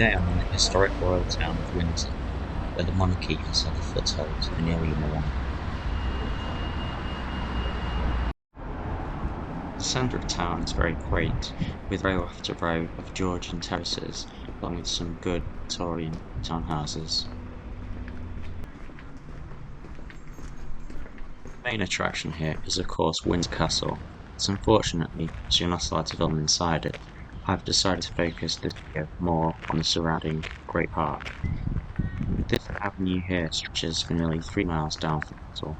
Today I'm in the historic royal town of Windsor, where the monarchy has had a foothold for nearly a millennium. The centre of town is very quaint, with row after row of Georgian terraces, along with some good Victorian townhouses. The main attraction here is of course Windsor Castle, but unfortunately, as you're not allowed to film inside it, I've decided to focus this video more on the surrounding Great Park. This avenue here stretches for nearly 3 miles down from the castle.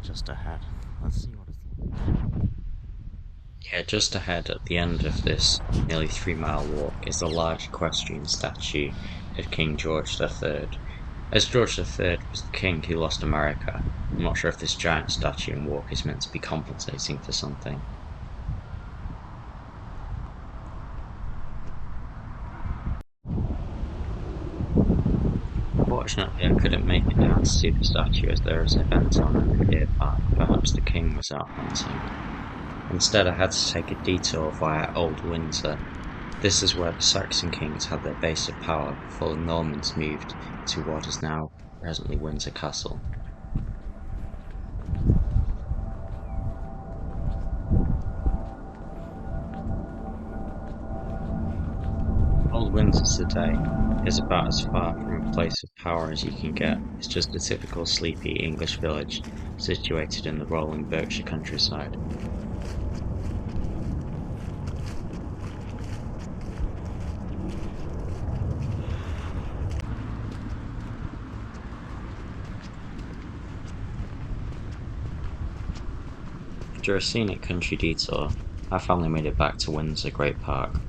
Just ahead. Let's see what it's like. Yeah, just ahead at the end of this nearly 3 mile walk is the large equestrian statue of King George III. As George III was the king who lost America, I'm not sure if this giant statue and walk is meant to be compensating for something. Unfortunately, I couldn't make it down to see the statue as there is an event on in the deer park. Perhaps the king was out hunting. Instead, I had to take a detour via Old Windsor. This is where the Saxon kings had their base of power before the Normans moved to what is now presently Windsor Castle. Old Windsor today is about as far from a place of power as you can get. It's just a typical sleepy English village situated in the rolling Berkshire countryside. After a scenic country detour, I finally made it back to Windsor Great Park.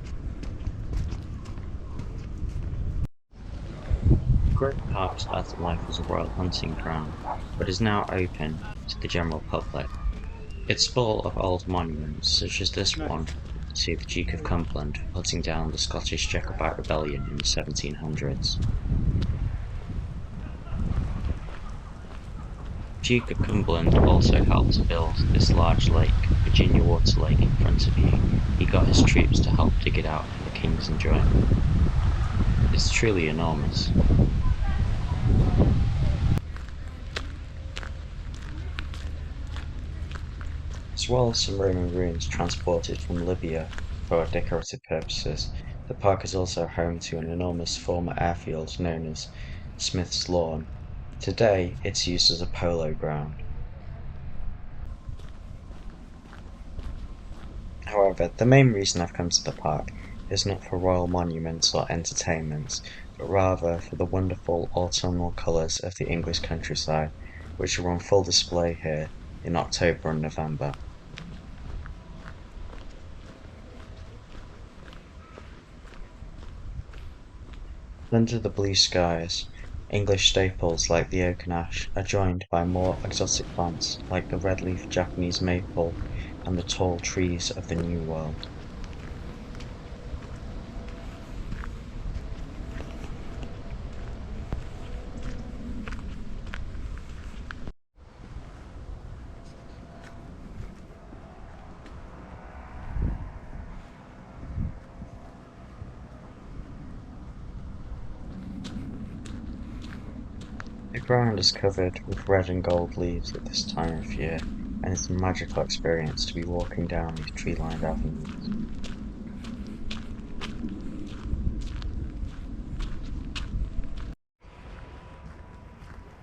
Great Park started life as a royal hunting ground, but is now open to the general public. It's full of old monuments, such as this one to the Duke of Cumberland putting down the Scottish Jacobite rebellion in the 1700s. Duke of Cumberland also helped build this large lake, Virginia Water Lake, in front of you. He got his troops to help dig it out for the king's enjoyment. It's truly enormous. As well as some Roman ruins transported from Libya for decorative purposes, the park is also home to an enormous former airfield known as Smith's Lawn. Today, it's used as a polo ground. However, the main reason I've come to the park is not for royal monuments or entertainment, but rather for the wonderful autumnal colours of the English countryside, which are on full display here in October and November. Under the blue skies, English staples like the oak and ash are joined by more exotic plants like the red-leaf Japanese maple and the tall trees of the New World. The ground is covered with red and gold leaves at this time of year, and it's a magical experience to be walking down these tree-lined avenues.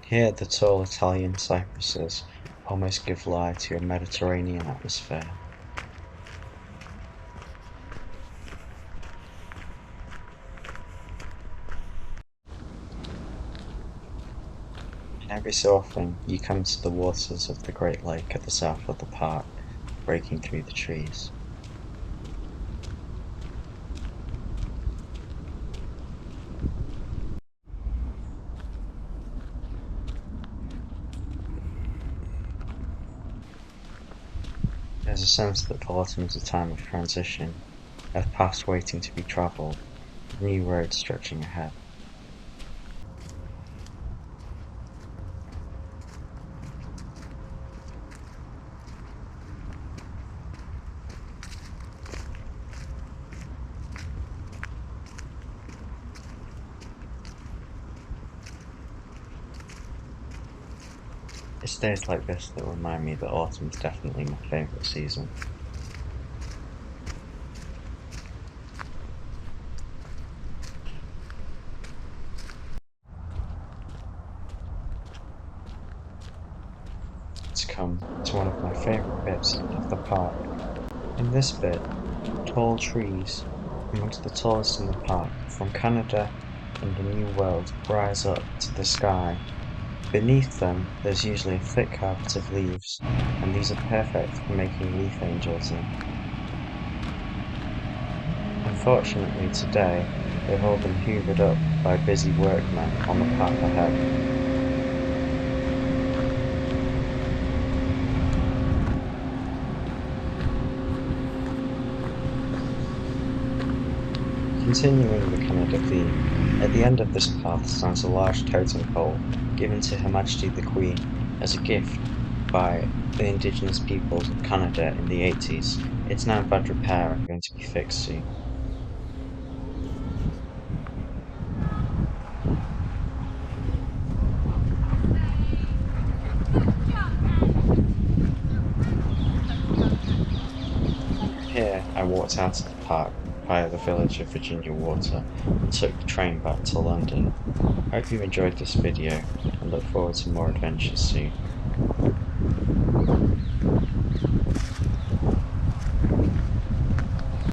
Here the tall Italian cypresses almost give lie to a Mediterranean atmosphere. Every so often you come to the waters of the Great Lake at the south of the park, breaking through the trees. There's a sense that autumn is a time of transition, a past waiting to be travelled, with new roads stretching ahead. just days like this that remind me that autumn's definitely my favourite season. To come to one of my favourite bits of the park. In this bit, tall trees, amongst the tallest in the park, from Canada and the New World, rise up to the sky. Beneath them, there's usually a thick carpet of leaves, and these are perfect for making leaf angels in. Unfortunately today, they've all been hoovered up by busy workmen on the path ahead. Continuing the Canada theme, at the end of this path stands a large totem pole given to Her Majesty the Queen as a gift by the Indigenous peoples of Canada in the 80s. It's now in bad repair and going to be fixed soon. Here I walked out of the park via the village of Virginia Water and took the train back to London. Hope you enjoyed this video and look forward to more adventures soon.